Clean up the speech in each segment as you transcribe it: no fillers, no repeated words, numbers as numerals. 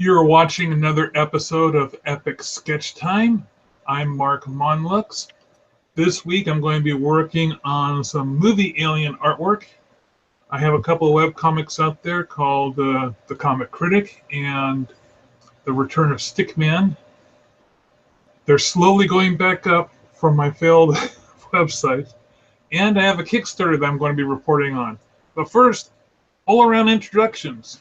You're watching another episode of Epic Sketch Time. I'm Mark Monlux. This week I'm going to be working on some movie alien artwork. I have a couple of webcomics out there called The Comic Critic and The Return of Stickman. They're slowly going back up from my failed website. And I have a Kickstarter that I'm going to be reporting on. But first, all-around introductions.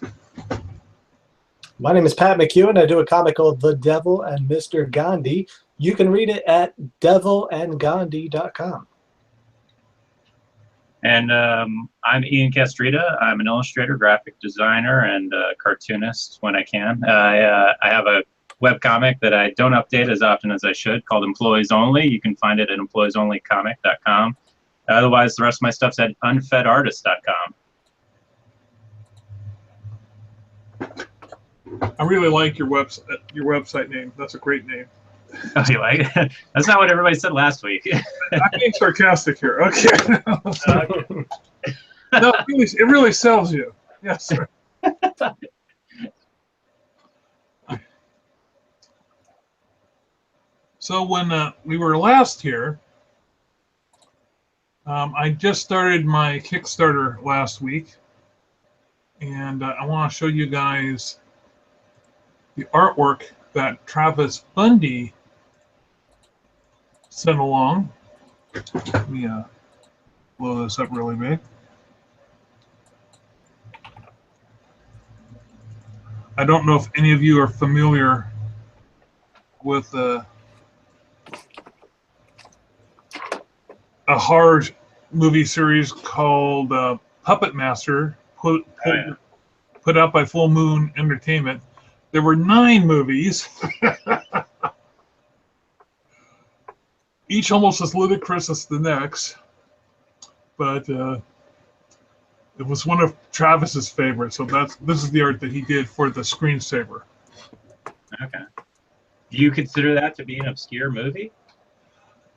My name is Pat McEwen. I do a comic called The Devil and Mr. Gandhi. You can read it at devilandgandhi.com. And I'm Ian Castrita. I'm an illustrator, graphic designer, and cartoonist when I can. I have a webcomic that I don't update as often as I should called Employees Only. You can find it at employeesonlycomic.com. Otherwise, the rest of my stuff's at unfedartist.com. I really like your website name. That's a great name. Oh, you like it? That's not what everybody said last week. I'm being sarcastic here. Okay. No, it really sells you. Yes, sir. So when we were last here, I just started my Kickstarter last week, and I want to show you guys the artwork that Travis Bundy sent along. Let me blow this up really big. I don't know if any of you are familiar with a horror movie series called Puppet Master, put out by Full Moon Entertainment. There were 9 movies, each almost as ludicrous as the next, but it was one of Travis's favorites. So this is the art that he did for the screensaver. Okay. Do you consider that to be an obscure movie?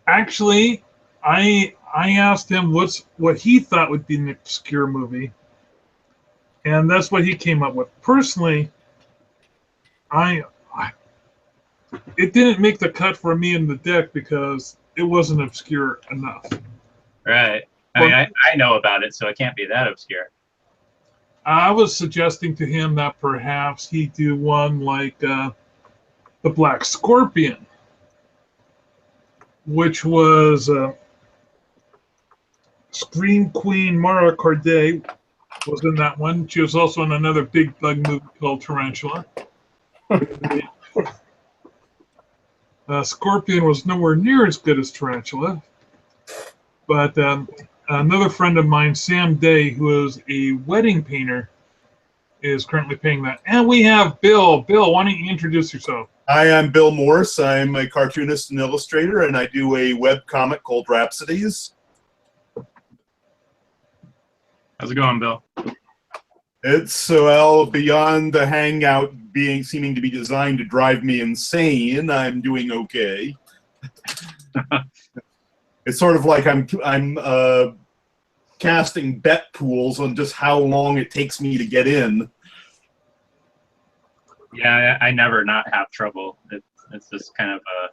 Actually, I asked him what he thought would be an obscure movie, and that's what he came up with. Personally, it didn't make the cut for me in the deck because it wasn't obscure enough. Right. I know about it, so it can't be that obscure. I was suggesting to him that perhaps he do one like the Black Scorpion, which was Scream Queen Mara Corday was in that one. She was also in another big bug movie called Tarantula. Scorpion was nowhere near as good as Tarantula, but another friend of mine, Sam Day, who is a wedding painter, is currently painting that. And we have Bill. Bill, why don't you introduce yourself? Hi, I'm Bill Morse. I'm a cartoonist and illustrator, and I do a web comic called Rhapsodies. How's it going, Bill? It's well beyond the hangout seeming to be designed to drive me insane. I'm doing okay. It's sort of like I'm casting bet pools on just how long it takes me to get in. Yeah, I never not have trouble. It's just kind of a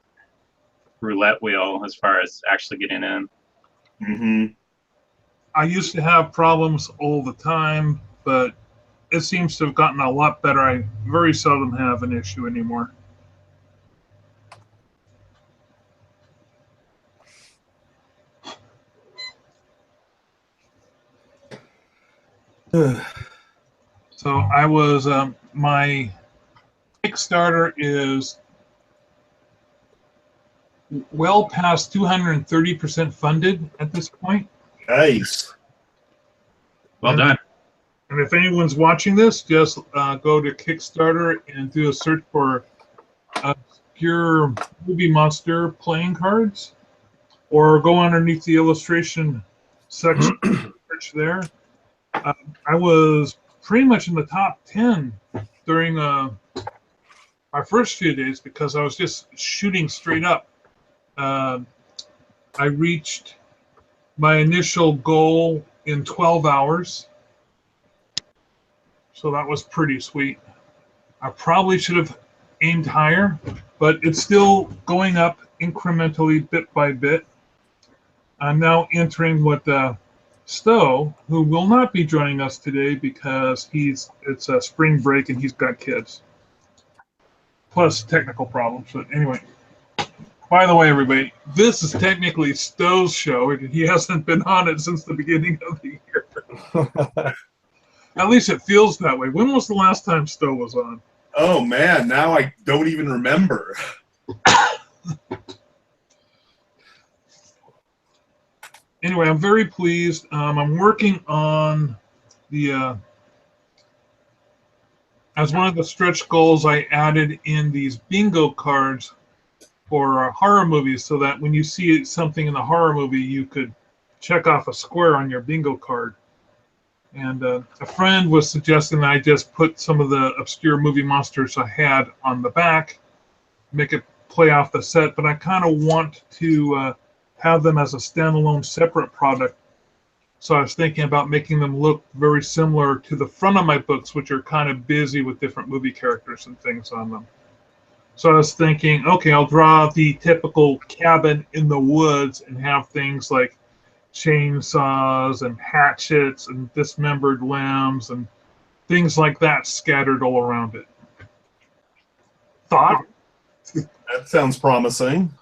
roulette wheel as far as actually getting in. Mm-hmm. I used to have problems all the time, but it seems to have gotten a lot better. I very seldom have an issue anymore. So I was, my Kickstarter is well past 230% funded at this point. Nice. Well done. And if anyone's watching this, just go to Kickstarter and do a search for obscure Movie Monster playing cards, or go underneath the illustration section search there. I was pretty much in the top 10 during my first few days because I was just shooting straight up. I reached my initial goal in 12 hours. So that was pretty sweet. I probably should have aimed higher, but it's still going up incrementally, bit by bit. I'm now entering what Stowe, who will not be joining us today because it's a spring break and he's got kids, plus technical problems. But anyway, by the way, everybody, this is technically Stowe's show. He hasn't been on it since the beginning of the year. At least it feels that way. When was the last time Stowe was on? Oh man, now I don't even remember. Anyway, I'm very pleased. I'm working on the, as one of the stretch goals, I added in these bingo cards for horror movies so that when you see something in the horror movie, you could check off a square on your bingo card. And a friend was suggesting that I just put some of the obscure movie monsters I had on the back, make it play off the set, but I kind of want to have them as a standalone separate product. So I was thinking about making them look very similar to the front of my books, which are kind of busy with different movie characters and things on them. So I was thinking, okay, I'll draw the typical cabin in the woods and have things like chainsaws and hatchets and dismembered limbs and things like that scattered all around it. Thought? That sounds promising.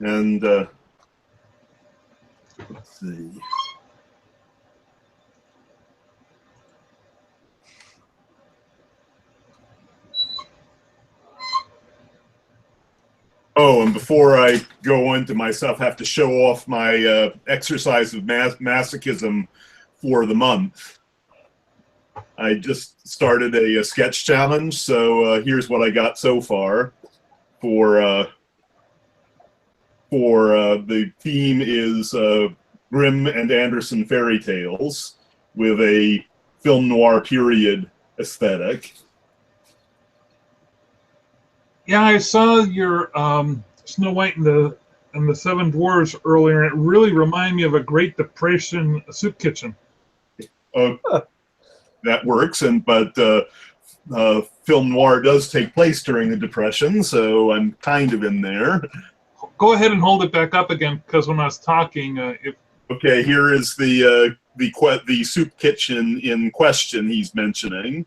And let's see. Oh, and before I go into my stuff, I have to show off my exercise of masochism for the month. I just started a sketch challenge, so here's what I got so far. For the theme is Grimm and Anderson fairy tales with a film noir period aesthetic. Yeah, I saw your Snow White and the Seven Dwarfs earlier, and it really reminded me of a Great Depression soup kitchen. That works, but film noir does take place during the Depression, so I'm kind of in there. Go ahead and hold it back up again, because when I was talking, Okay, here is the soup kitchen in question he's mentioning.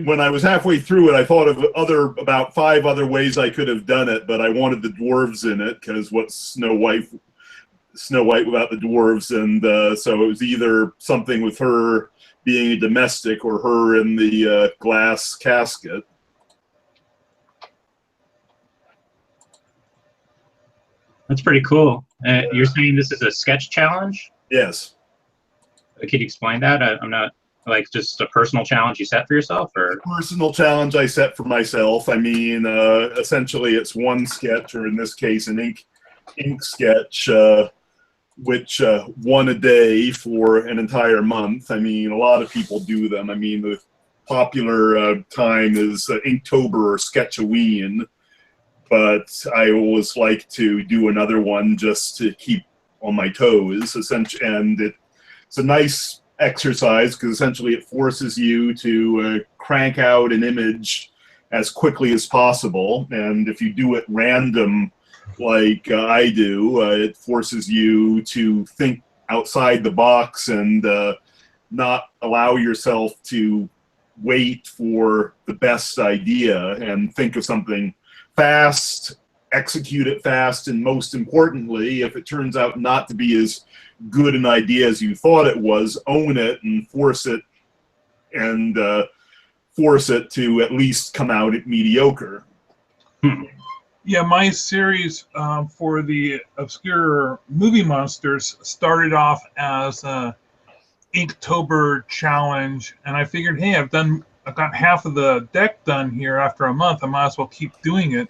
When I was halfway through it, I thought of about 5 other ways I could have done it, but I wanted the dwarves in it because what's Snow White without the dwarves, and so it was either something with her being a domestic or her in the glass casket. That's pretty cool. You're saying this is a sketch challenge? Yes. Could you explain that? I'm not, like, just a personal challenge you set for yourself, or? Personal challenge I set for myself. I mean, essentially it's one sketch, or in this case an ink sketch, which one a day for an entire month. I mean, a lot of people do them. I mean, the popular time is Inktober or Sketchaween, but I always like to do another one just to keep on my toes, essentially. And it's a nice exercise because essentially it forces you to crank out an image as quickly as possible. And if you do it random, like I do, it forces you to think outside the box and not allow yourself to wait for the best idea, and think of something fast, execute it fast, and most importantly, if it turns out not to be as good an idea as you thought it was, own it and force it to at least come out at mediocre. Yeah, my series for the obscure movie monsters started off as a Inktober challenge, and I figured, hey, I've got half of the deck done here after a month. I might as well keep doing it.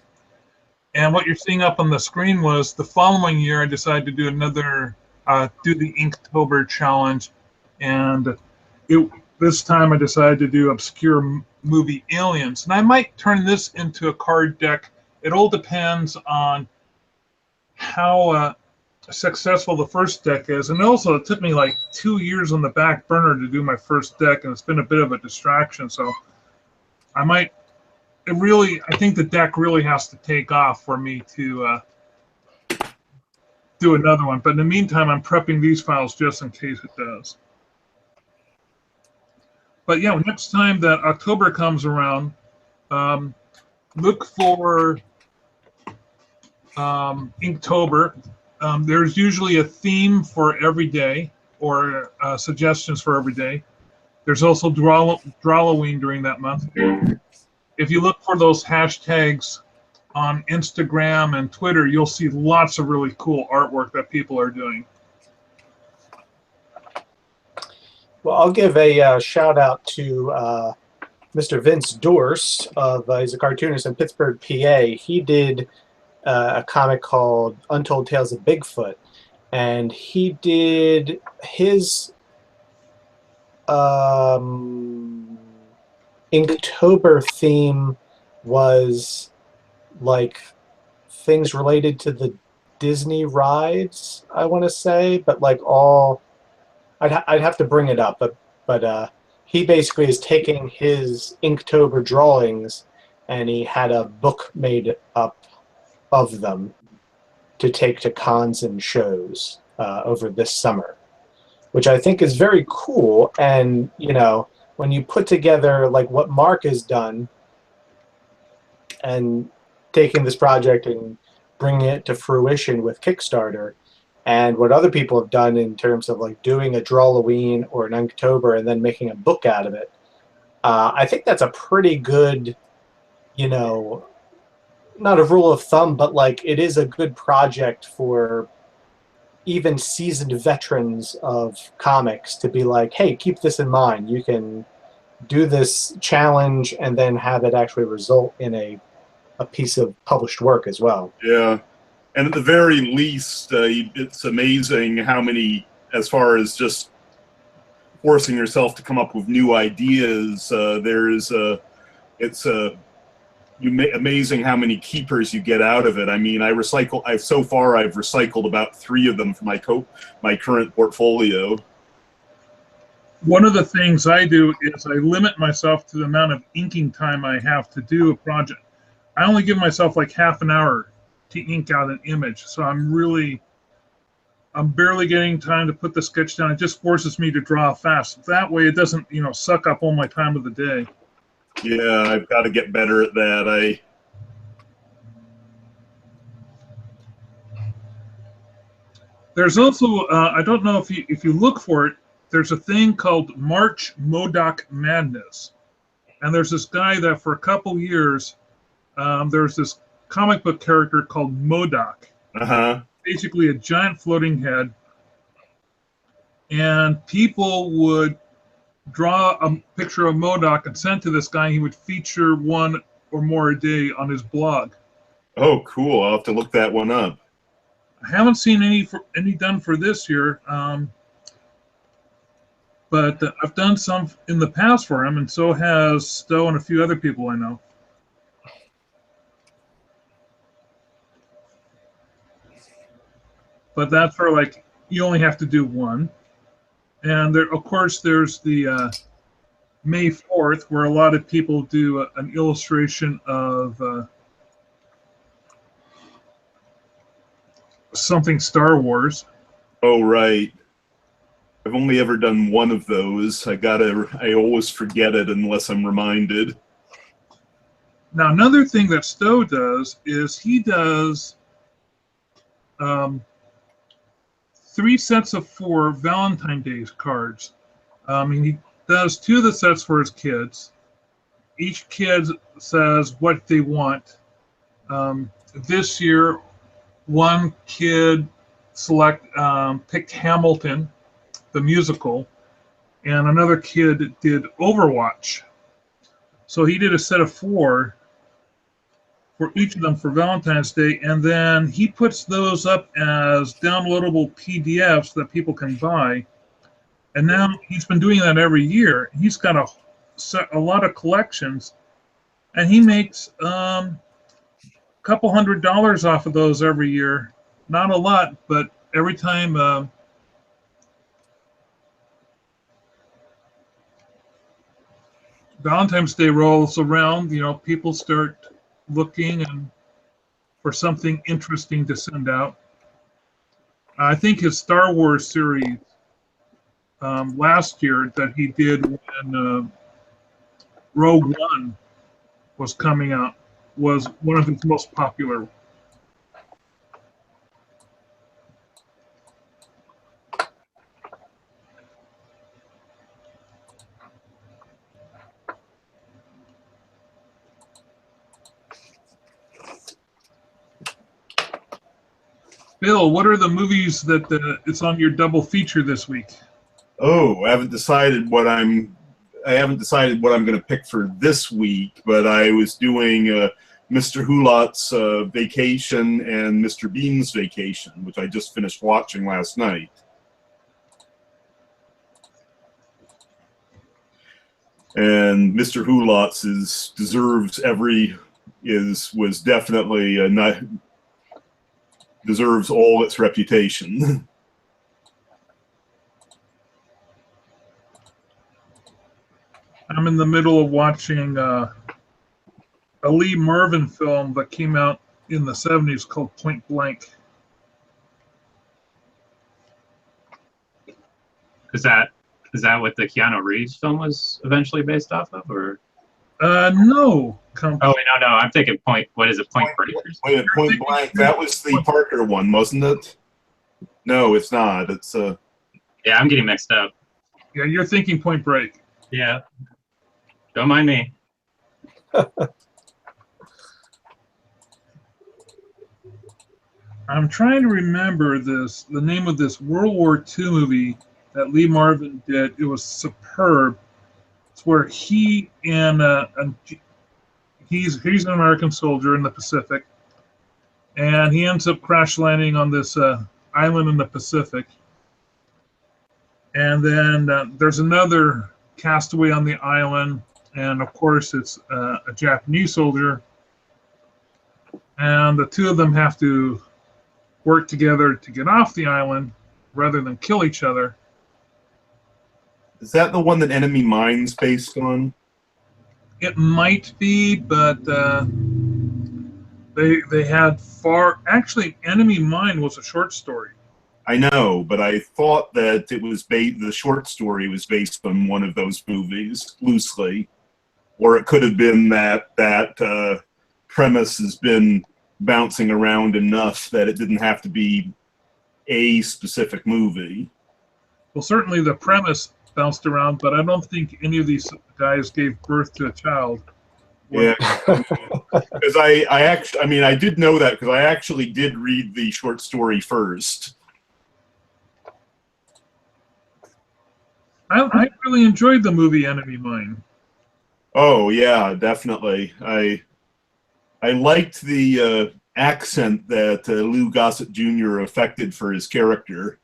And what you're seeing up on the screen was the following year I decided to do another, do the Inktober challenge, and this time I decided to do obscure movie aliens. And I might turn this into a card deck. It all depends on how successful the first deck is. And also, it took me like 2 years on the back burner to do my first deck, and it's been a bit of a distraction. So I think the deck really has to take off for me to do another one. But in the meantime, I'm prepping these files just in case it does. But yeah, next time that October comes around, look for Inktober. There's usually a theme for every day, or suggestions for every day. There's also Drawloween during that month. If you look for those hashtags on Instagram and Twitter, you'll see lots of really cool artwork that people are doing. Well, I'll give a shout out to Mr. Vince Dorse he's a cartoonist in Pittsburgh, PA. He did a comic called Untold Tales of Bigfoot, and he did his Inktober theme was like things related to the Disney rides, I want to say, but like all I'd have to bring it up, but he basically is taking his Inktober drawings, and he had a book made up of them to take to cons and shows over this summer, which I think is very cool. And you know, when you put together like what Mark has done and taking this project and bringing it to fruition with Kickstarter, and what other people have done in terms of like doing a Drawloween or an Inktober and then making a book out of it, I think that's a pretty good, you know, not a rule of thumb, but like it is a good project for even seasoned veterans of comics to be like, hey, keep this in mind. You can do this challenge and then have it actually result in a piece of published work as well. Yeah. And at the very least, it's amazing how many, as far as just forcing yourself to come up with new ideas, amazing how many keepers you get out of it. I mean, I've recycled about 3 of them for my current portfolio. One of the things I do is I limit myself to the amount of inking time I have to do a project. I only give myself like half an hour to ink out an image. So I'm barely getting time to put the sketch down. It just forces me to draw fast. That way it doesn't, you know, suck up all my time of the day. Yeah, I've got to get better at that. There's also, I don't know if you look for it, there's a thing called March MODOK Madness. And there's this guy that for a couple years, there's this comic book character called MODOK. Basically a giant floating head. And people would draw a picture of MODOK and send to this guy. He would feature one or more a day on his blog. Oh, cool. I'll have to look that one up. I haven't seen any done for this year, but I've done some in the past for him, and so has Stowe and a few other people I know. But that's for like, you only have to do one. And there, of course, there's the May 4th, where a lot of people do an illustration of something Star Wars. Oh, right. I've only ever done one of those. I always forget it unless I'm reminded. Now, another thing that Stowe does is he does 3 sets of 4 Valentine's Day cards. And he does 2 of the sets for his kids. Each kid says what they want. This year, one kid picked Hamilton, the musical, and another kid did Overwatch. So he did a set of 4 for each of them for Valentine's Day, and then he puts those up as downloadable PDFs that people can buy. And now he's been doing that every year. He's got a lot of collections, and he makes a couple $100 off of those every year. Not a lot, but every time Valentine's Day rolls around, people start looking and for something interesting to send out. I think his Star Wars series last year that he did when Rogue One was coming out was one of his most popular. Bill, what are the movies that it's on your double feature this week? Oh, I haven't decided what I'm going to pick for this week, but I was doing Mr. Hulot's Vacation and Mr. Bean's Vacation, which I just finished watching last night. And Mr. Hulot's was definitely deserves all its reputation. I'm in the middle of watching a Lee Marvin film that came out in the 70s called Point Blank. Is that what the Keanu Reeves film was eventually based off of, or? No. Oh, no. I'm thinking Point Break? Point Blank. That was the Parker one, wasn't it? No, it's not. It's Yeah, I'm getting mixed up. Yeah, you're thinking Point Break. Yeah. Don't mind me. I'm trying to remember the name of this World War II movie that Lee Marvin did. It was superb. It's where he and he's an American soldier in the Pacific, and he ends up crash landing on this island in the Pacific. And then there's another castaway on the island, and of course it's a Japanese soldier, and the two of them have to work together to get off the island rather than kill each other. Is that the one that Enemy Mine's based on? It might be, but they had actually Enemy Mine was a short story. I know, but I thought that it was the short story was based on one of those movies loosely, or it could have been that premise has been bouncing around enough that it didn't have to be a specific movie. Well, certainly the premise bounced around, but I don't think any of these guys gave birth to a child. Yeah, because I did know that because I actually did read the short story first. I really enjoyed the movie Enemy Mine. Oh yeah, definitely. I liked the accent that Lou Gossett Jr. affected for his character.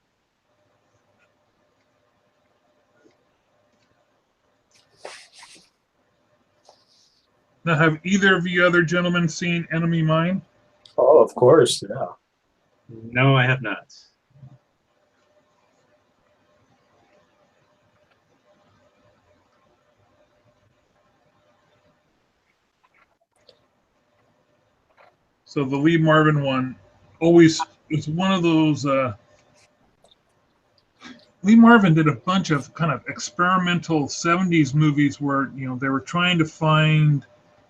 Now, have either of you other gentlemen seen Enemy Mine? Oh, of course, yeah. No, I have not. So the Lee Marvin one always it's one of those. Lee Marvin did a bunch of kind of experimental 70s movies where they were trying to find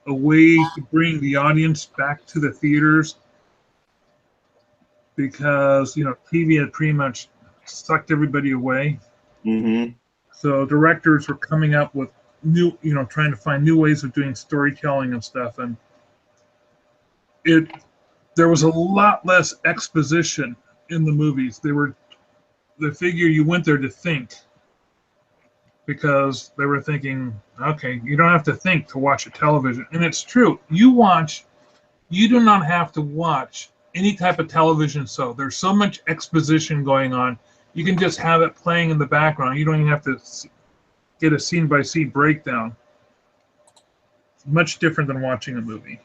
a way to bring the audience back to the theaters because TV had pretty much sucked everybody away. Mm-hmm. So directors were coming up with new, trying to find new ways of doing storytelling and stuff, and there was a lot less exposition in the movies. They figure you went there to think because they were thinking, okay, you don't have to think to watch a television. And it's true. You do not have to watch any type of television show. There's so much exposition going on. You can just have it playing in the background. You don't even have to get a scene-by-scene breakdown. It's much different than watching a movie.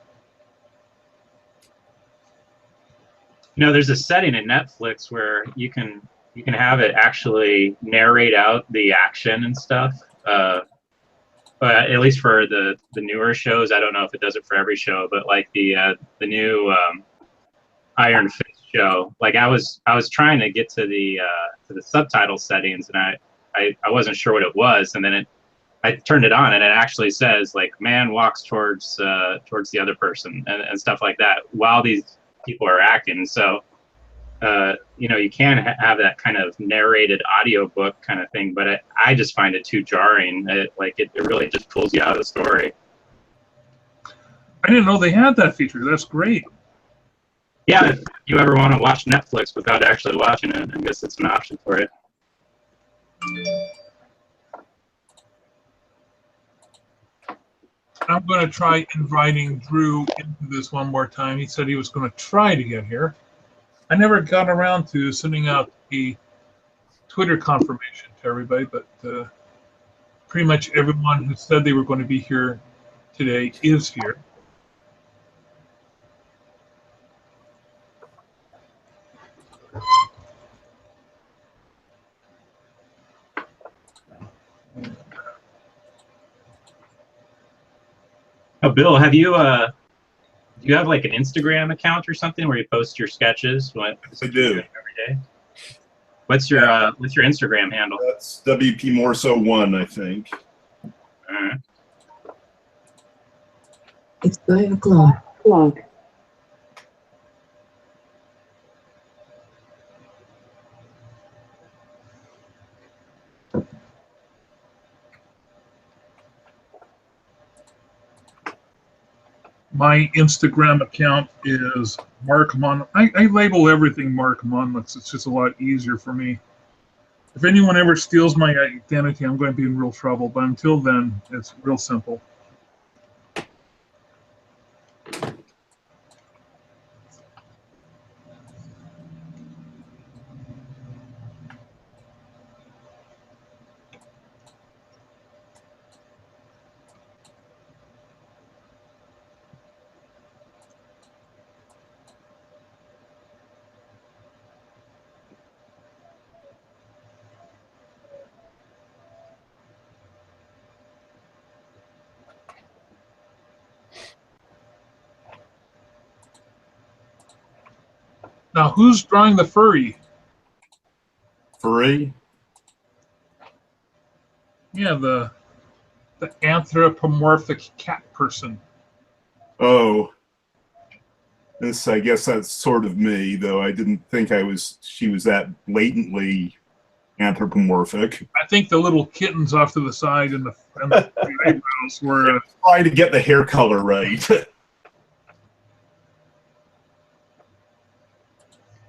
You know, there's a setting in Netflix where you can have it actually narrate out the action and stuff. But at least for the newer shows, I don't know if it does it for every show, but like the new Iron Fist show, like I was trying to get to the subtitle settings, and I wasn't sure what it was, and then I turned it on, and it actually says like man walks towards the other person and stuff like that while these people are acting. So you know, you can have that kind of narrated audiobook kind of thing, but I just find it too jarring. It really just pulls you out of the story. I didn't know they had that feature. That's great. Yeah, if you ever want to watch Netflix without actually watching it, I guess it's an option for it. I'm going to try inviting Drew into this one more time. He said he was going to try to get here. I never got around to sending out the Twitter confirmation to everybody, but pretty much everyone who said they were going to be here today is here. Oh, Bill, have you do you have like an Instagram account or something where you post your sketches? I do. Every day. What's your Instagram handle? That's WP Morso 1, I think. It's 5 o'clock. My Instagram account is Mark Mon. I label everything Mark Monmouth. It's just a lot easier for me. If anyone ever steals my identity, I'm going to be in real trouble. But until then, it's real simple. Now, who's drawing the furry? Furry? Yeah, the anthropomorphic cat person. Oh. This, I guess that's sort of me, though I didn't think she was that blatantly anthropomorphic. I think the little kittens off to the side and the eyebrows were. Trying to get the hair color right.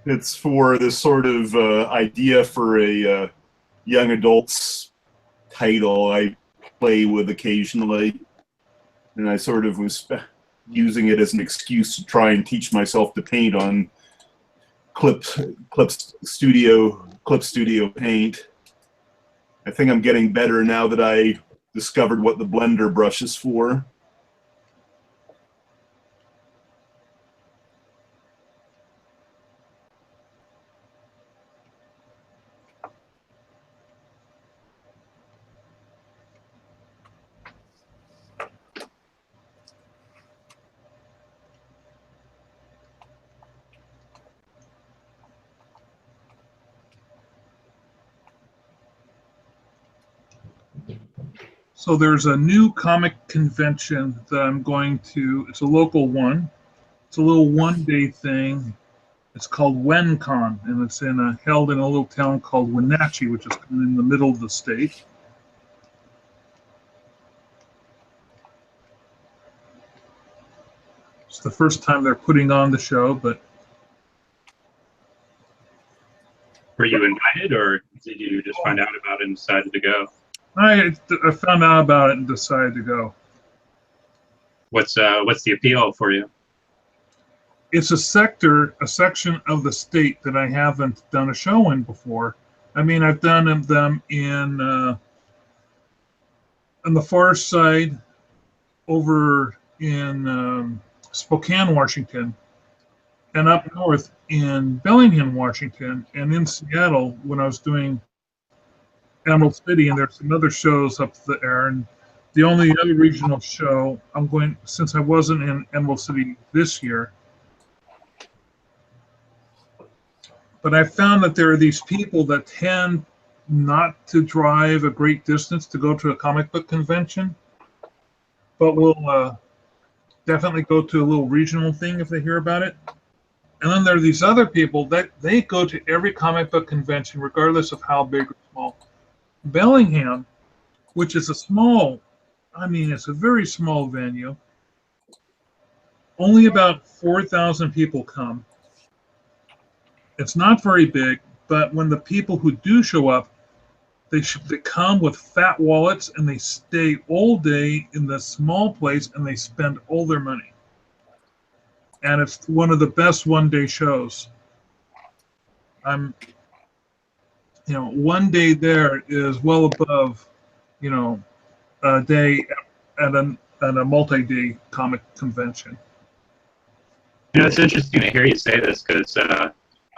It's for this sort of idea for a young adult's title I play with occasionally. And I sort of was using it as an excuse to try and teach myself to paint on Clip Studio Paint. I think I'm getting better now that I discovered what the Blender brush is for. So there's a new comic convention that I'm going to. It's a local one. It's a little one-day thing. It's called WenCon, and it's held in a little town called Wenatchee, which is in the middle of the state. It's the first time they're putting on the show, but Were you invited, or did you just find out about it and decided to go? I found out about it and decided to go. What's the appeal for you? It's a section of the state that I haven't done a show in before. I mean, I've done them on the far side over in Spokane, Washington, and up north in Bellingham, Washington, and in Seattle when I was doing Emerald City, and there's some other shows up there. And the only other regional show I'm going, since I wasn't in Emerald City this year, but I found that there are these people that tend not to drive a great distance to go to a comic book convention, but will definitely go to a little regional thing if they hear about it. And then there are these other people that they go to every comic book convention, regardless of how big or small. Bellingham, which is a small, I mean, it's a very small venue, only about 4,000 people come. It's not very big, but when the people who do show up, they come with fat wallets and they stay all day in this small place and they spend all their money. And it's one of the best one-day shows. One day there is well above, a day at a multi-day comic convention. It's interesting to hear you say this because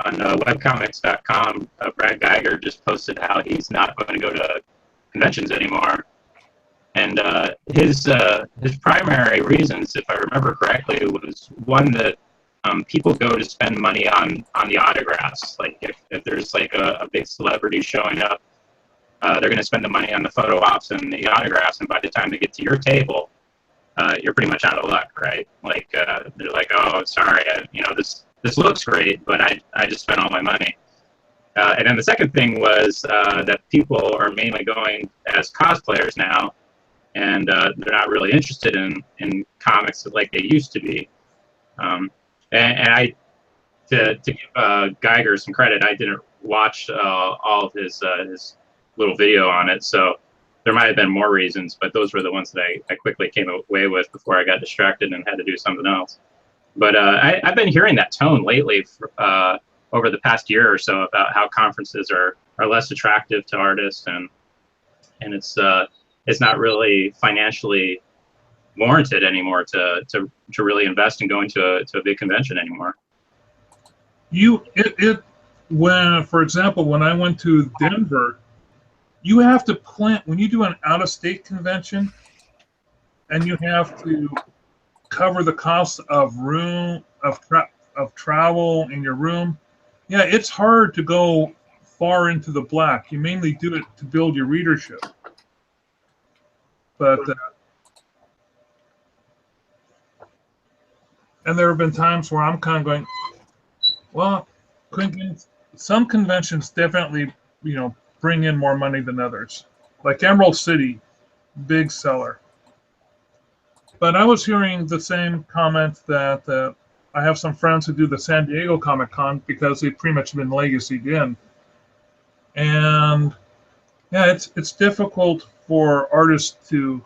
on webcomics.com, Brad Geiger just posted how he's not going to go to conventions anymore. And his primary reasons, if I remember correctly, was one that people go to spend money on the autographs. Like if there's like a big celebrity showing up, they're going to spend the money on the photo ops and the autographs. And by the time they get to your table, you're pretty much out of luck, right? Like they're like, oh, sorry, this looks great, but I just spent all my money. And then the second thing was that people are mainly going as cosplayers now, and they're not really interested in comics like they used to be. And to give Geiger some credit, I didn't watch all of his little video on it, so there might have been more reasons, but those were the ones that I quickly came away with before I got distracted and had to do something else. But I've been hearing that tone lately over the past year or so about how conferences are less attractive to artists, and it's not really financially warranted anymore to really invest in going to a big convention anymore. For example, when I went to Denver, you have to plan when you do an out-of-state convention, and you have to cover the cost of room, of travel in your room. Yeah, it's hard to go far into the black. You mainly do it to build your readership. But and there have been times where I'm kind of going, well, some conventions definitely, bring in more money than others. Like Emerald City, big seller. But I was hearing the same comment that I have some friends who do the San Diego Comic Con because they've pretty much been legacied in. And yeah, it's difficult for artists to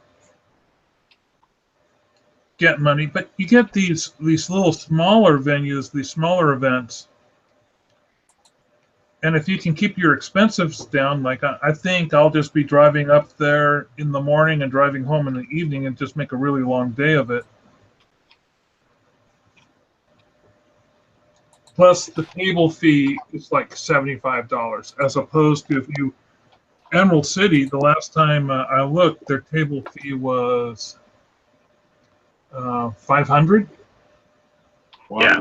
get money, but you get these little smaller venues, these smaller events. And if you can keep your expenses down, like I think I'll just be driving up there in the morning and driving home in the evening and just make a really long day of it. Plus the table fee is like $75, as opposed to Emerald City, the last time I looked, their table fee was $500. Wow. Yeah,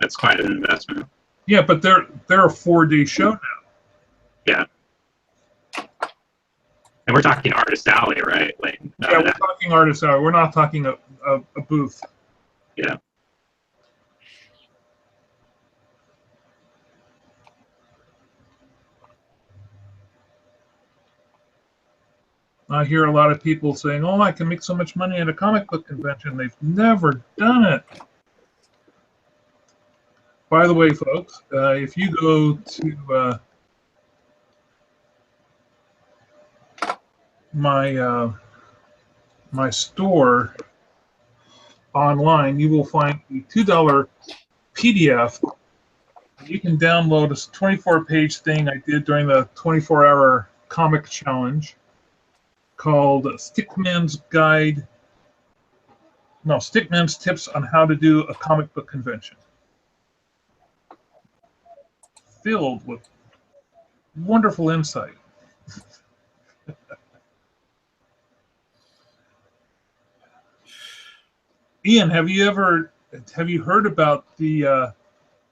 that's quite an investment. Yeah, but they're a 4-day show now. Yeah. And we're talking Artist Alley, right? Like, Yeah, we're talking artist hour. We're not talking a booth. Yeah. I hear a lot of people saying, "Oh, I can make so much money at a comic book convention." They've never done it. By the way, folks, if you go to my store online, you will find a $2 PDF. You can download a 24-page thing I did during the 24-hour comic challenge called Stickman's Tips on How to Do a Comic Book Convention. filled with wonderful insight. Ian, have you heard about the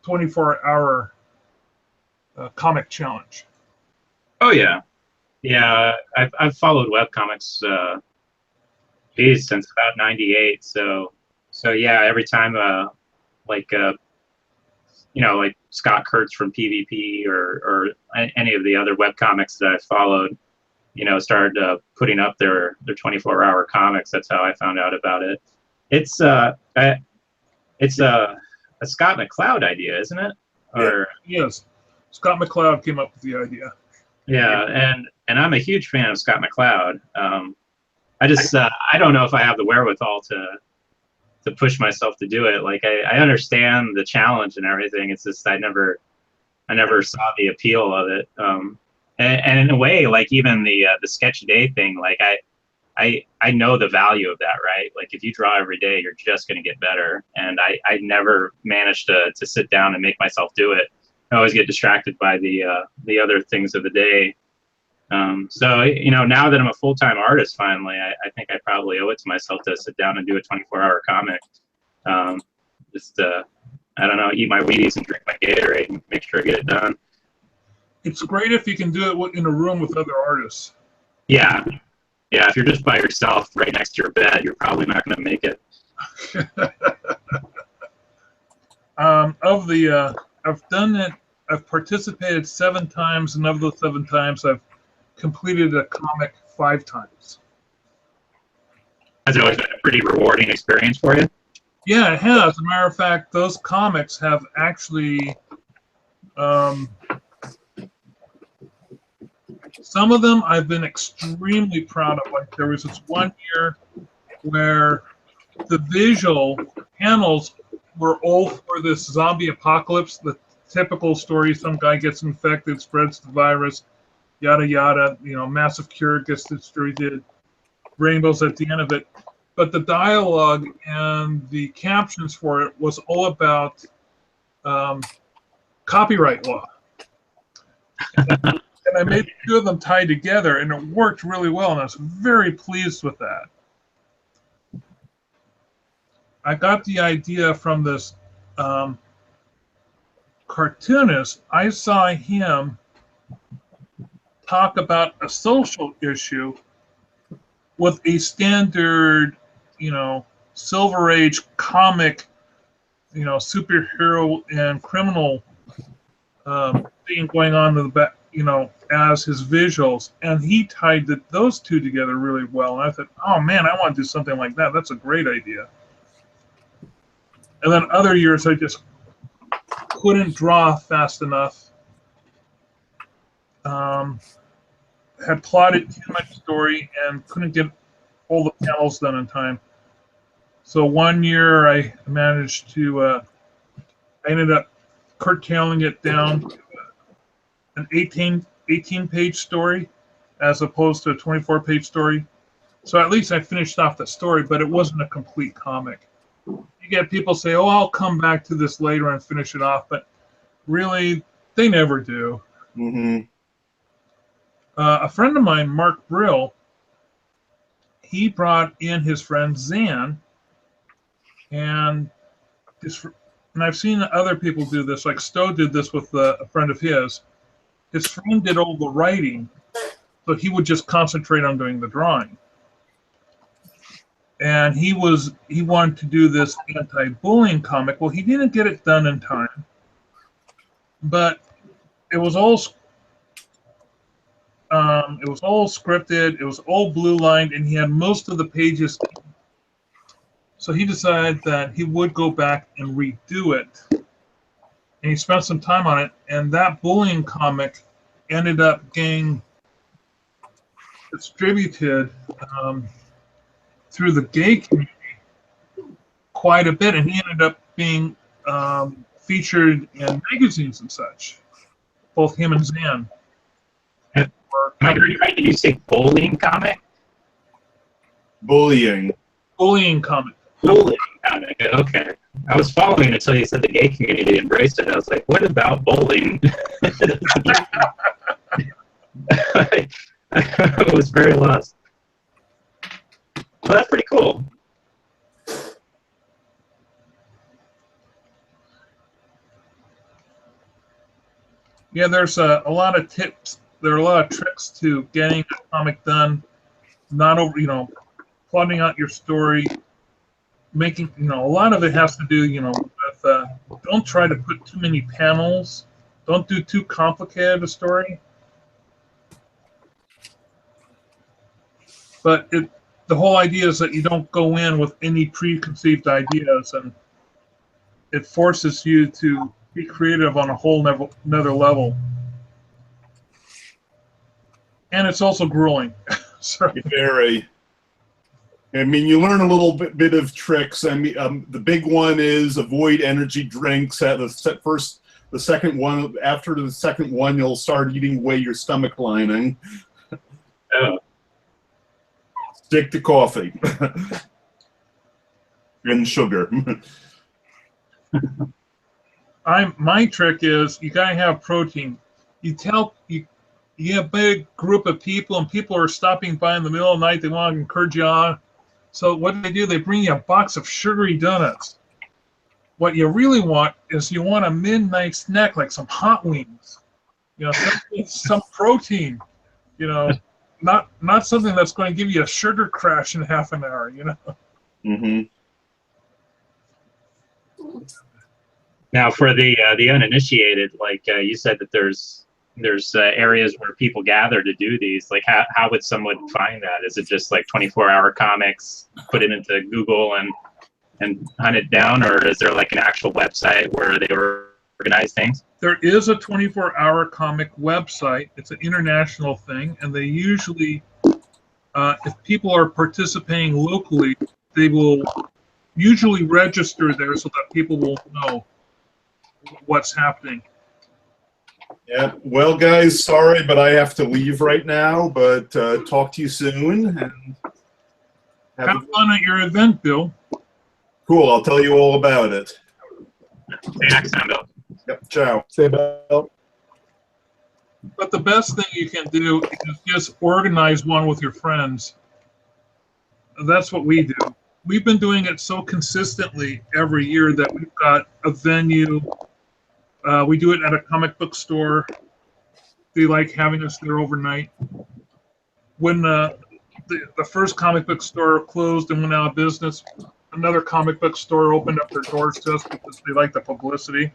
24-hour comic challenge? Oh yeah, yeah. I've followed webcomics, since about '98. So yeah. Every time, like like Scott Kurtz from PvP or any of the other webcomics that I followed, started putting up their 24-hour comics. That's how I found out about it. It's a Scott McCloud idea, isn't it? Or yes, Scott McCloud came up with the idea. yeah, and I'm a huge fan of Scott McCloud. I don't know if I have the wherewithal to push myself to do it. Like I understand the challenge and everything. It's just I never saw the appeal of it. And in a way, like even the sketch a day thing, like I know the value of that, right? Like if you draw every day, you're just going to get better. And I never managed to sit down and make myself do it. I always get distracted by the other things of the day. So now that I'm a full-time artist, finally, I think I probably owe it to myself to sit down and do a 24-hour comic. I don't know, eat my Wheaties and drink my Gatorade and make sure I get it done. It's great if you can do it in a room with other artists. Yeah. Yeah, if you're just by yourself right next to your bed, you're probably not going to make it. I've done it. I've participated 7 times, and of those 7 times, I've completed a comic 5 times. Has it always been a pretty rewarding experience for you? Yeah, it has. As a matter of fact, those comics have actually, some of them I've been extremely proud of. Like there was this one year where the visual panels were all for this zombie apocalypse, the typical story, some guy gets infected, spreads the virus, yada yada, massive cure, gets distributed, rainbows at the end of it. But the dialogue and the captions for it was all about copyright law. And I made 2 of them tied together, and it worked really well, and I was very pleased with that. I got the idea from this cartoonist. I saw him talk about a social issue with a standard, Silver Age comic, superhero and criminal thing going on in the back, as his visuals, and he tied those 2 together really well. And I thought, oh man, I want to do something like that. That's a great idea. And then other years, I just couldn't draw fast enough. Had plotted too much story and couldn't get all the panels done in time. So one year I managed to, I ended up curtailing it down to an 18-page story as opposed to a 24-page story. So at least I finished off the story, but it wasn't a complete comic. You get people say, oh, I'll come back to this later and finish it off, but really, they never do. Mm-hmm. A friend of mine, Mark Brill, he brought in his friend Zan, and I've seen other people do this, like Stowe did this with a friend of his. His friend did all the writing, so he would just concentrate on doing the drawing. And he wanted to do this anti-bullying comic. Well, he didn't get it done in time, but it was all scripted. It was all blue lined, and he had most of the pages. So he decided that he would go back and redo it. And he spent some time on it, and that bullying comic ended up getting distributed through the gay community quite a bit, and he ended up being featured in magazines and such, both him and Zan. Am I hearing right? Did you say bullying comic? Bullying. Bullying comic. Bullying. comic. Okay. I was following it until you said the gay community embraced it. I was like, what about bowling? I was very lost. Well, that's pretty cool. Yeah, there's a lot of tips. There are a lot of tricks to getting a comic done. Not over, plotting out your story, making, a lot of it has to do, with don't try to put too many panels. Don't do too complicated a story. But the whole idea is that you don't go in with any preconceived ideas, and it forces you to be creative on a whole another level. And it's also grueling. Sorry. Very. I mean, you learn a little bit of tricks. I mean, the big one is avoid energy drinks at the second one. After the second one, you'll start eating away your stomach lining. Oh. Stick to coffee and sugar. My trick is you gotta have protein. You have a big group of people, and people are stopping by in the middle of the night. They want to encourage you on. So what do? They bring you a box of sugary donuts. What you really want is you want a midnight snack like some hot wings. Some protein. Not something that's going to give you a sugar crash in half an hour. Mm-hmm. Now, for the uninitiated, like you said that there's areas where people gather to do these. Like, how would someone find that? Is it just like 24-hour comics, put it into Google and hunt it down, or is there like an actual website where they organize things? There is a 24-hour comic website. It's an international thing, and they usually, if people are participating locally, they will usually register there so that people will know what's happening. Yeah. Well, guys, sorry, but I have to leave right now. But talk to you soon. And Have fun at your event, Bill. Cool. I'll tell you all about it. See you next time, Bill. Yep. Ciao. Say Bill. But the best thing you can do is just organize one with your friends. That's what we do. We've been doing it so consistently every year that we've got a venue. We do it at a comic book store. They like having us there overnight. When the first comic book store closed and went out of business, another comic book store opened up their doors to us because they like the publicity.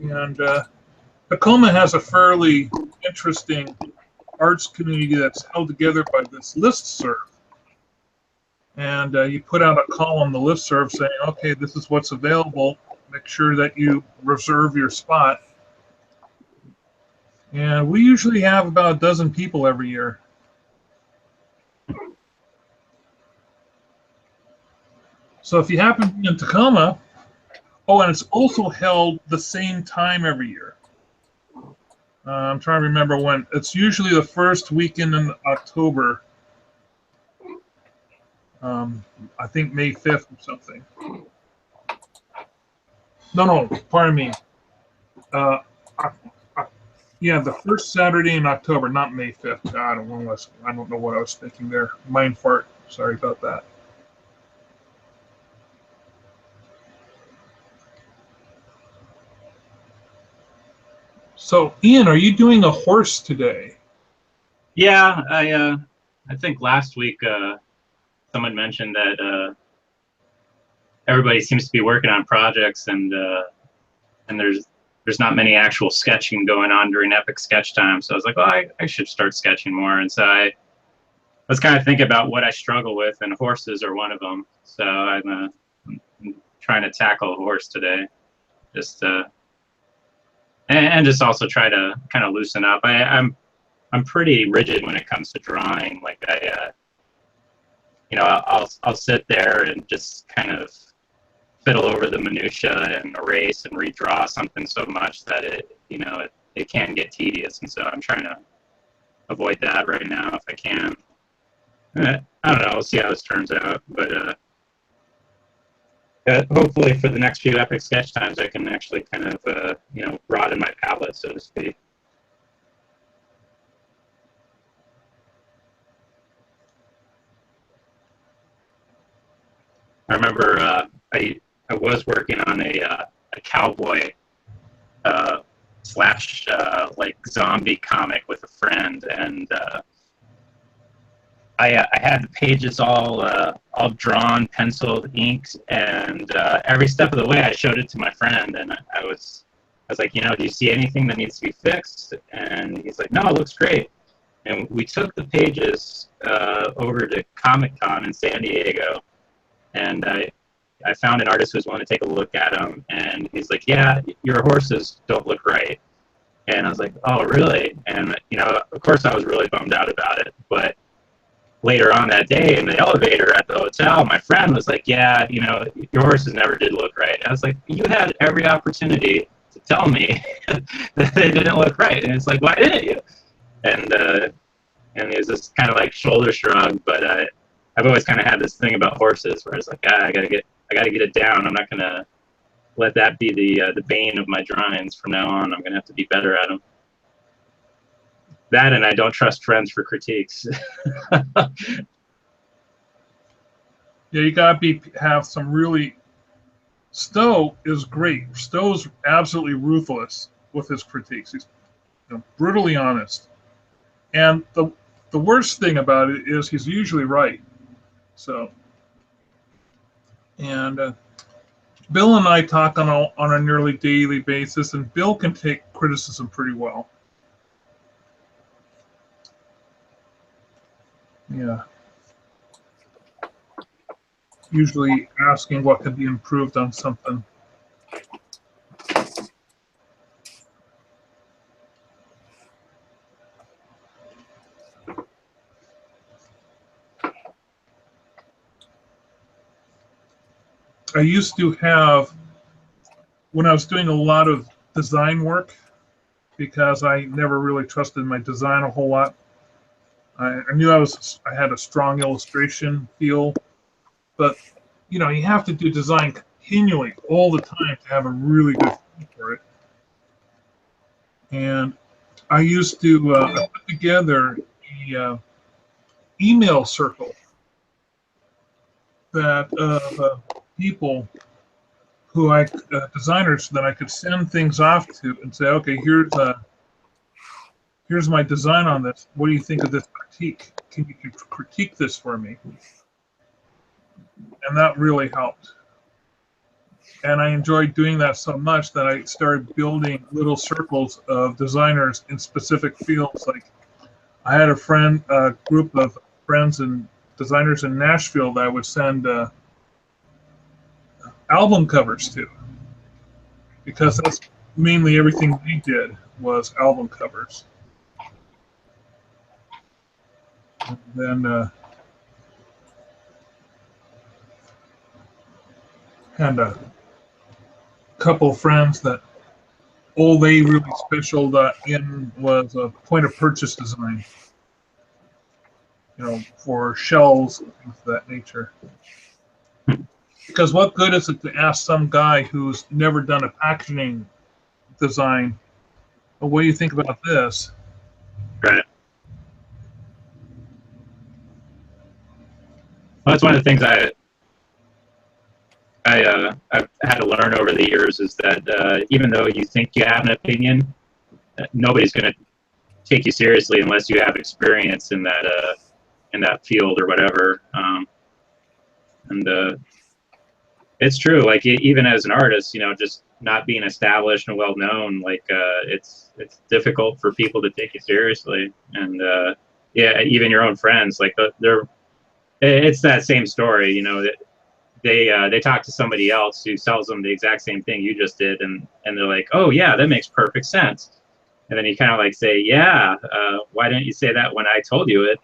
And Tacoma has a fairly interesting arts community that's held together by this listserv. And you put out a call on the listserv saying, okay, this is what's available. Make sure that you reserve your spot. And we usually have about a dozen people every year. So if you happen to be in Tacoma, and it's also held the same time every year. I'm trying to remember when. It's usually the first weekend in October. I think May 5th or something. No, pardon me. Yeah, the first Saturday in October, not May 5th. I don't know what I was thinking there. Mind fart. Sorry about that. So, Ian, are you doing a horse today? Yeah, I think last week someone mentioned that everybody seems to be working on projects, and there's not many actual sketching going on during Epic Sketch Time. So I was like, well, I should start sketching more. And so I was kind of thinking about what I struggle with, and horses are one of them. So I'm trying to tackle a horse today, just and just also try to kind of loosen up. I'm pretty rigid when it comes to drawing. Like I'll sit there and just kind of fiddle over the minutia and erase and redraw something so much that it can get tedious. And so I'm trying to avoid that right now if I can. I don't know. We'll see how this turns out. But hopefully for the next few epic sketch times, I can actually kind of, broaden my palette, so to speak. I remember I was working on a cowboy slash like zombie comic with a friend, and I had the pages all drawn, penciled, inked, and every step of the way I showed it to my friend, and I was like, do you see anything that needs to be fixed? And he's like, no, it looks great. And we took the pages over to Comic-Con in San Diego, and I found an artist who was willing to take a look at them, and he's like, yeah, your horses don't look right. And I was like, oh, really? And, of course I was really bummed out about it, but later on that day in the elevator at the hotel, my friend was like, yeah, your horses never did look right. And I was like, you had every opportunity to tell me that they didn't look right. And it's like, why didn't you? And it was just kind of like shoulder shrug, but I've always kind of had this thing about horses where it's like, I gotta get it down. I'm not gonna let that be the bane of my drawings from now on. I'm gonna have to be better at them. That, and I don't trust friends for critiques. Yeah, you gotta have some really. Stowe is great. Stowe's absolutely ruthless with his critiques. He's brutally honest, and the worst thing about it is he's usually right. So, and Bill and I talk on a nearly daily basis, and Bill can take criticism pretty well. Yeah. Usually asking what could be improved on something. I used to have, when I was doing a lot of design work, because I never really trusted my design a whole lot. I knew I had a strong illustration feel, but you have to do design continually all the time to have a really good feel for it. And I used to put together a email circle that of people who designers that I could send things off to and say, okay, here's my design on this. What do you think of this critique? Can you critique this for me? And that really helped. And I enjoyed doing that so much that I started building little circles of designers in specific fields. Like I had a group of friends and designers in Nashville that I would send album covers to, because that's mainly everything we did was album covers. And then had a couple of friends that all they really specialized in was a point of purchase design, for shelves and things of that nature. Because what good is it to ask some guy who's never done a packaging design, well, what do you think about this? Right. Well, that's one of the things I've had to learn over the years is that even though you think you have an opinion, nobody's going to take you seriously unless you have experience in that field or whatever. And it's true. Like even as an artist, just not being established and well known, like it's difficult for people to take you seriously. And yeah, even your own friends, like it's that same story. That they talk to somebody else who sells them the exact same thing you just did, and they're like, oh yeah, that makes perfect sense. And then you kind of like say, yeah, why didn't you say that when I told you it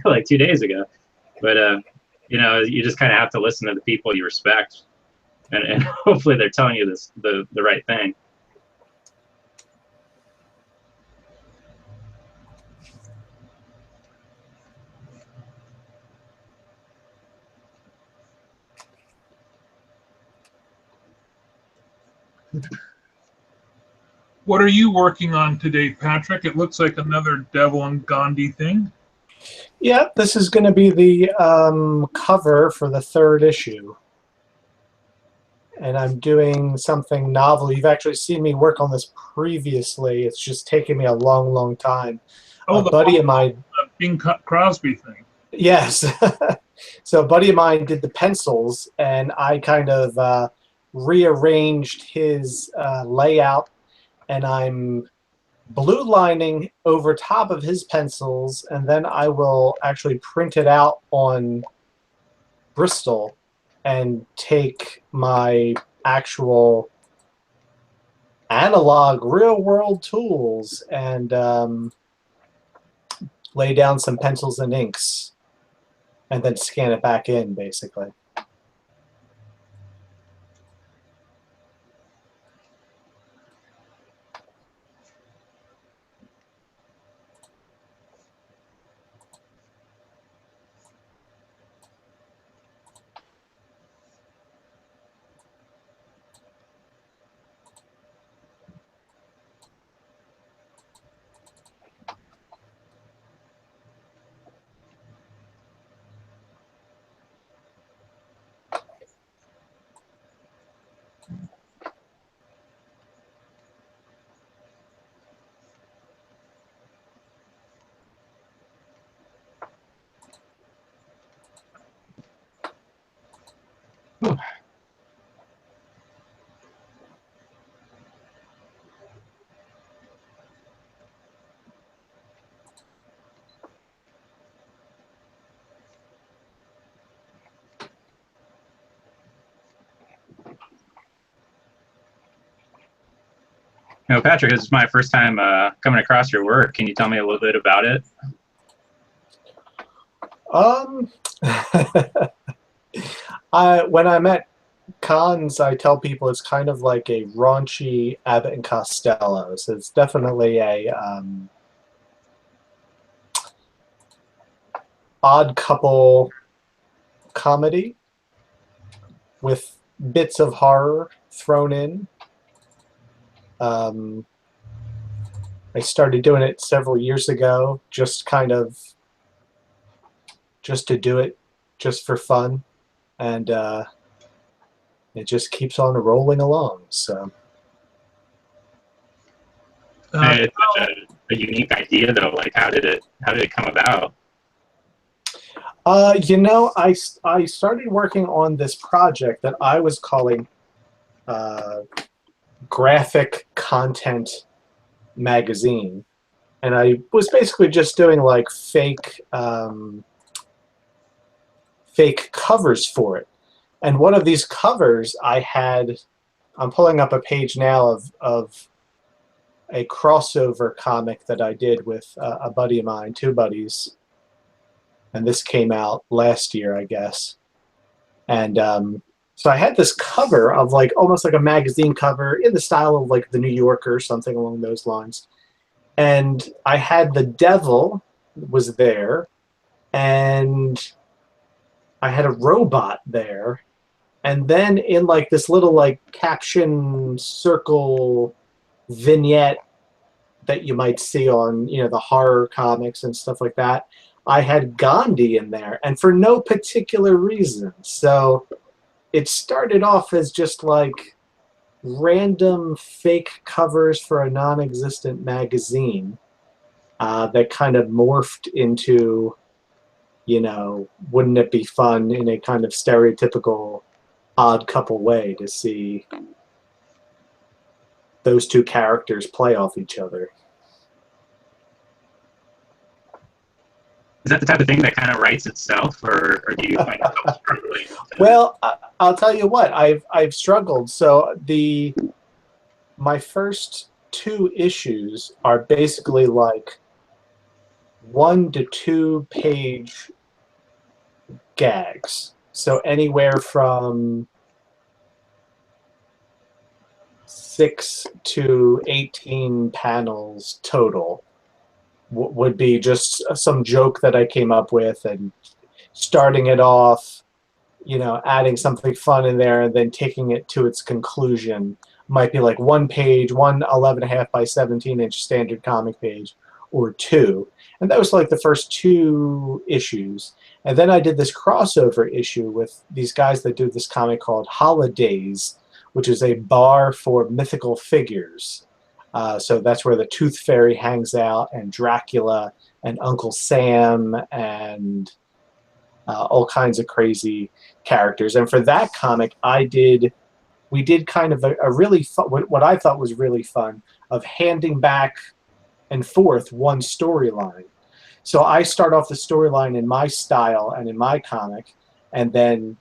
like 2 days ago? But you just kind of have to listen to the people you respect, and hopefully they're telling you the right thing. What are you working on today, Patrick? It looks like another Devil and Gandhi thing. Yeah, this is going to be the cover for the 3rd issue. And I'm doing something novel. You've actually seen me work on this previously. It's just taken me a long, long time. Oh, A the buddy of mine, Bing Crosby thing. yes. So a buddy of mine did the pencils, and I kind of rearranged his layout, and I'm blue lining over top of his pencils, and then I will actually print it out on Bristol and take my actual analog real world tools and lay down some pencils and inks and then scan it back in, basically. Patrick, this is my first time coming across your work. Can you tell me a little bit about it? When I'm at cons, I tell people it's kind of like a raunchy Abbott and Costello. So it's definitely a odd couple comedy with bits of horror thrown in. I started doing it several years ago, just to do it, just for fun, and it just keeps on rolling along. So It's such a unique idea, though. Like, how did it come about? you know, I started working on this project that I was calling Graphic Content Magazine, and I was basically just doing like fake covers for it. And one of these covers I had, I'm pulling up a page now of a crossover comic that I did with a buddy of mine, 2 buddies, and this came out last year, I guess. And so I had this cover of like almost like a magazine cover in the style of like the New Yorker, something along those lines. And I had the devil was there, and I had a robot there, and then in like this little like caption circle vignette that you might see on, you know, the horror comics and stuff like that, I had Gandhi in there, and for no particular reason. So it started off as just like random fake covers for a non-existent magazine that kind of morphed into, you know, wouldn't it be fun in a kind of stereotypical odd couple way to see those 2 characters play off each other. Is that the type of thing that kind of writes itself, or do you find yourself struggling? Well, I'll tell you what, I've struggled. So my first 2 issues are basically like 1 to 2 page gags. So anywhere from 6 to 18 panels total would be just some joke that I came up with, and starting it off, you know, adding something fun in there, and then taking it to its conclusion might be like one page, one 11.5 by 17-inch standard comic page, or two. And that was like the first two issues. And then I did this crossover issue with these guys that do this comic called Holidays, which is a bar for mythical figures. So that's where the Tooth Fairy hangs out, and Dracula, and Uncle Sam, and all kinds of crazy characters. And for that comic, we did kind of a really fun, what I thought was really fun, of handing back and forth one storyline. So I start off the storyline in my style and in my comic, and then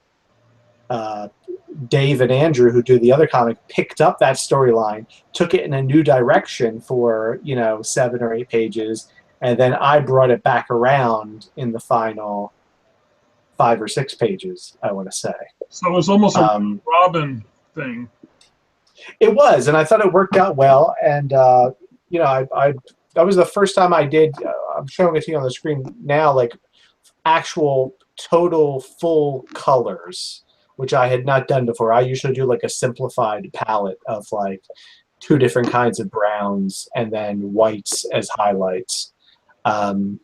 Dave and Andrew, who do the other comic, picked up that storyline, took it in a new direction for 7 or 8 pages, and then I brought it back around in the final 5 or 6 pages, I want to say. So it was almost a Robin thing. It was, and I thought it worked out well. And that was the first time I did. I'm showing it to you on the screen now, like actual total full colors, which I had not done before. I usually do like a simplified palette of like 2 different kinds of browns and then whites as highlights. So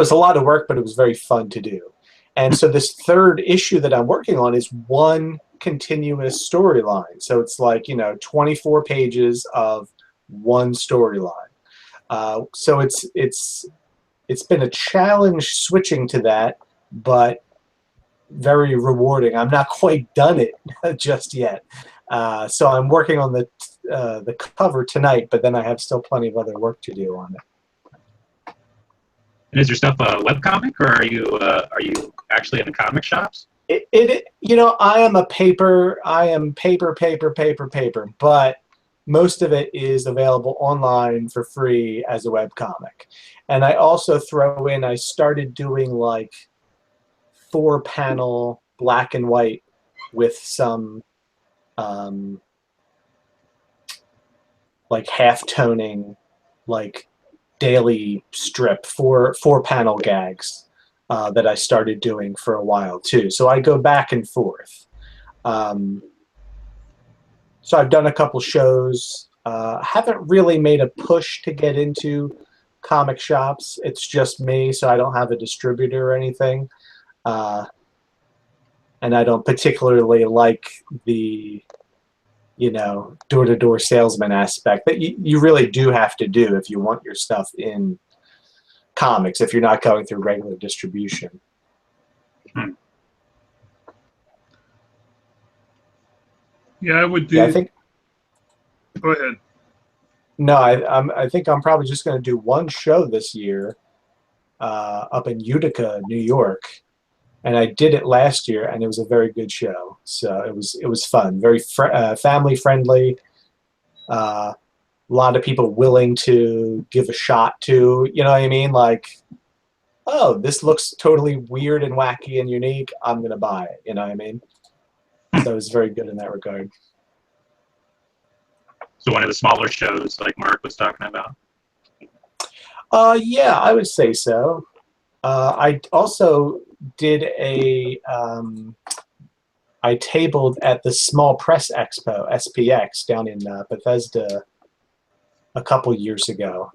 it's a lot of work, but it was very fun to do. And so this 3rd issue that I'm working on is one continuous storyline. So it's like 24 pages of one storyline. So it's been a challenge switching to that, but very rewarding. I'm not quite done it just yet. So I'm working on the cover tonight, but then I have still plenty of other work to do on it. And is your stuff a webcomic, or are you actually in the comic shops? I am paper, but most of it is available online for free as a webcomic. And I also throw in, I started doing like 4-panel black and white with some like half-toning, like daily strip, 4-panel gags that I started doing for a while too. So I go back and forth. So I've done a couple shows. Haven't really made a push to get into comic shops. It's just me, so I don't have a distributor or anything. And I don't particularly like the door-to-door salesman aspect that you really do have to do if you want your stuff in comics, if you're not going through regular distribution. Yeah, I would do. Yeah, I think. Go ahead. No, I think I'm probably just going to do one show this year up in Utica, New York. And I did it last year, and it was a very good show. So it was fun, very family friendly. A lot of people willing to give a shot to. You know what I mean? Like, oh, this looks totally weird and wacky and unique. I'm gonna buy it. You know what I mean? So it was very good in that regard. So one of the smaller shows, like Mark was talking about. Yeah, I would say so. I also did I tabled at the Small Press Expo, SPX, down in Bethesda a couple years ago.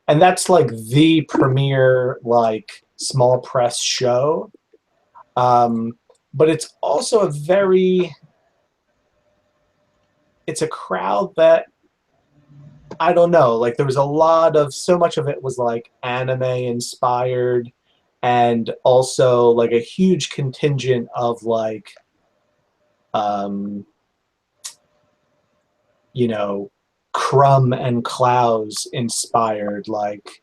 And that's like the premier like small press show. But it's also it's a crowd that, I don't know, like there was so much of it was like anime inspired, and also like a huge contingent of like, Crumb and Klaus inspired like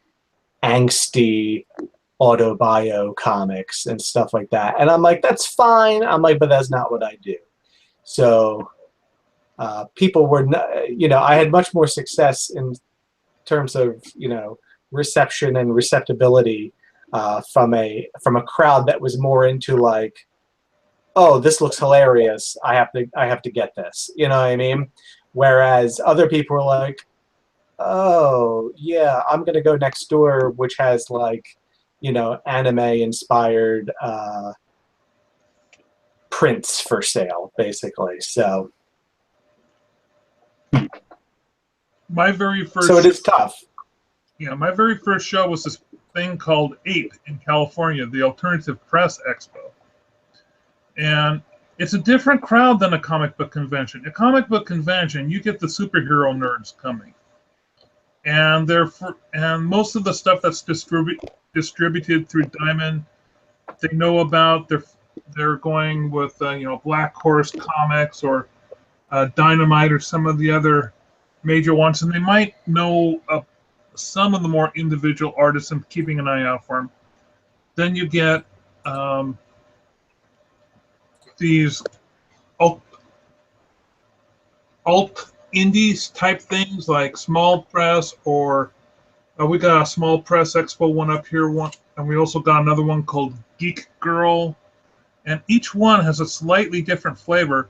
angsty autobio comics and stuff like that. And I'm like, that's fine. I'm like, but that's not what I do. So people were, I had much more success in terms of, reception and receptibility from a crowd that was more into like, oh, this looks hilarious. I have to get this. You know what I mean? Whereas other people were like, oh yeah, I'm gonna go next door, which has like, anime inspired prints for sale, basically. So My very first. So it is tough. Yeah, my very first show was this thing called APE in California, the Alternative Press Expo. And it's a different crowd than a comic book convention. A comic book convention, you get the superhero nerds coming. And most of the stuff that's distributed through Diamond, they know about. They're going with Black Horse Comics or Dynamite or some of the other major ones, and they might know some of the more individual artists and keeping an eye out for them. Then you get these alt indies type things like Small Press, or we got a Small Press Expo one up here, and we also got another one called Geek Girl, and each one has a slightly different flavor.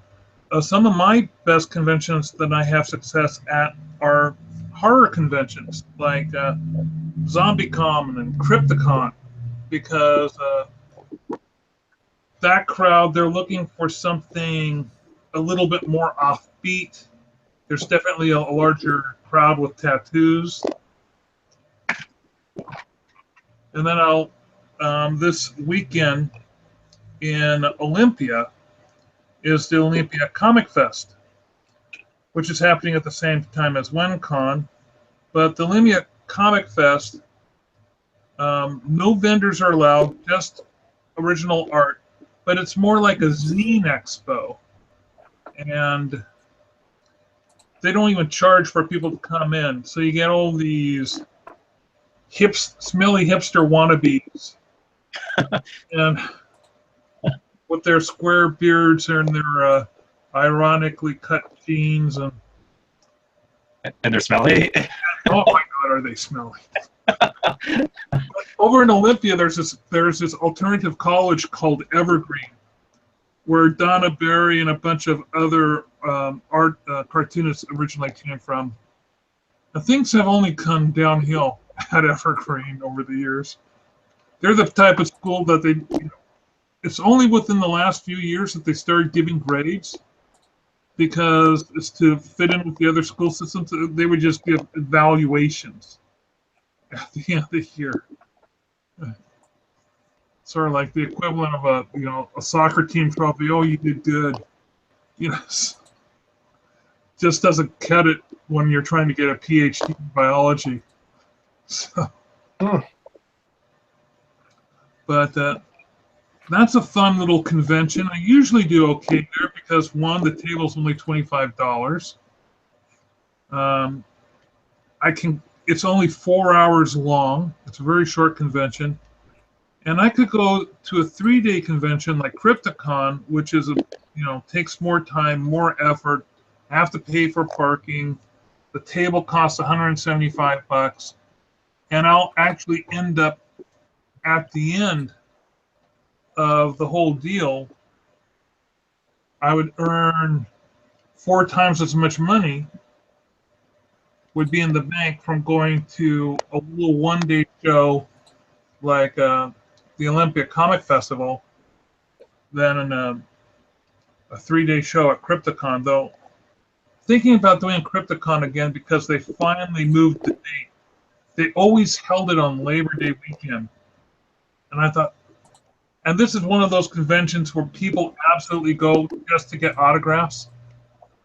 Some of my best conventions that I have success at are horror conventions like ZombieCon and Crypticon, because that crowd, they're looking for something a little bit more offbeat. There's definitely a larger crowd with tattoos. And then this weekend in Olympia is the Olympia Comic Fest, which is happening at the same time as WenCon. But the Olympia Comic Fest, no vendors are allowed, just original art. But it's more like a zine expo. And they don't even charge for people to come in. So you get all these smelly hipster wannabes. And with their square beards and their ironically cut jeans. And they're smelly. oh my God, are they smelly? Over in Olympia, there's this alternative college called Evergreen, where Donna Barry and a bunch of other art cartoonists originally came from. And things have only come downhill at Evergreen over the years. They're the type of school that it's only within the last few years that they started giving grades, because it's to fit in with the other school systems. They would just give evaluations at the end of the year. Sort of like the equivalent of a soccer team trophy. Oh, you did good. Just doesn't cut it when you're trying to get a PhD in biology. So, but that's a fun little convention. I usually do okay there because, one, the table's only $25. It's only 4 hours long. It's a very short convention. And I could go to a 3-day convention like Crypticon, which is takes more time, more effort. I have to pay for parking. The table costs $175, and I'll actually end up at the end of the whole deal. I would earn 4 times as much money would be in the bank from going to a little 1-day show like the Olympia Comic Festival than in a 3-day show at Crypticon. Though thinking about doing Crypticon again, because they finally moved the date. They always held it on Labor Day weekend. And I thought, and this is one of those conventions where people absolutely go just to get autographs.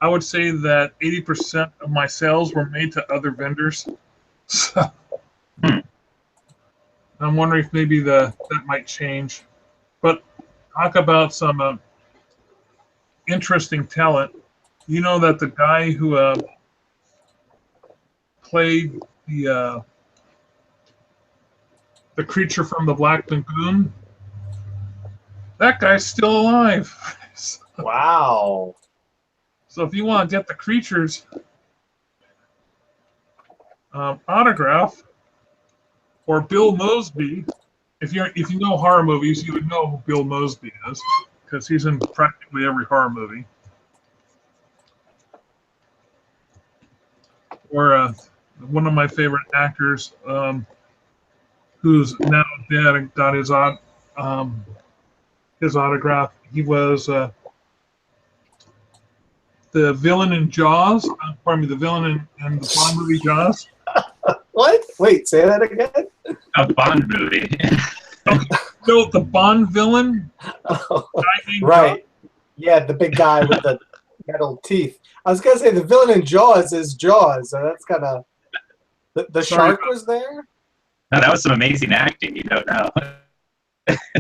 I would say that 80% of my sales were made to other vendors. So I'm wondering if maybe that might change. But talk about some interesting talent. You know that the guy who played the creature from the Black Lagoon, that guy's still alive. Wow. So if you want to get the creature's autograph, or Bill Mosby, if you know horror movies, you would know who Bill Mosby is, because he's in practically every horror movie. Or one of my favorite actors, who's now dead and got his autograph. He was the the villain in Jaws. Pardon me, the villain in the Bond movie Jaws. What? Wait, say that again? A Bond movie. So the Bond villain, Oh, guy named right. Yeah, the big guy with the metal teeth. I was gonna say the villain in Jaws is Jaws, so that's kind of the Sorry. shark was there. No, that was some amazing acting. You don't know.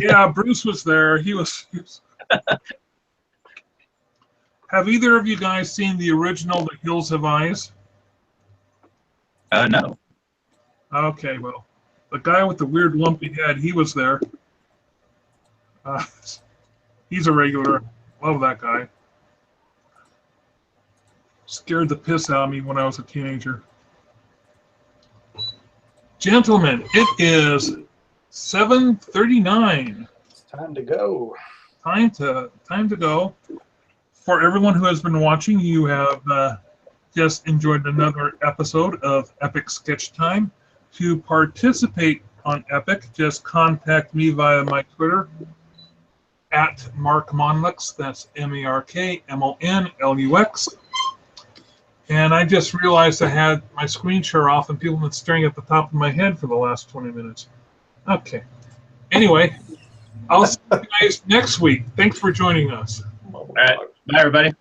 Yeah, Bruce was there. He was. Have either of you guys seen the original The Hills Have Eyes? No. Okay, well, the guy with the weird lumpy head, he was there. He's a regular. Love that guy. Scared the piss out of me when I was a teenager. Gentlemen, it is 7:39. It's time to go. Time to go. For everyone who has been watching, you have just enjoyed another episode of Epic Sketch Time. To participate on Epic, just contact me via my Twitter at Mark Monlux. That's MarkMonlux. And I just realized I had my screen share off and people have been staring at the top of my head for the last 20 minutes. Okay. Anyway, I'll see you guys next week. Thanks for joining us. All right. Bye, everybody.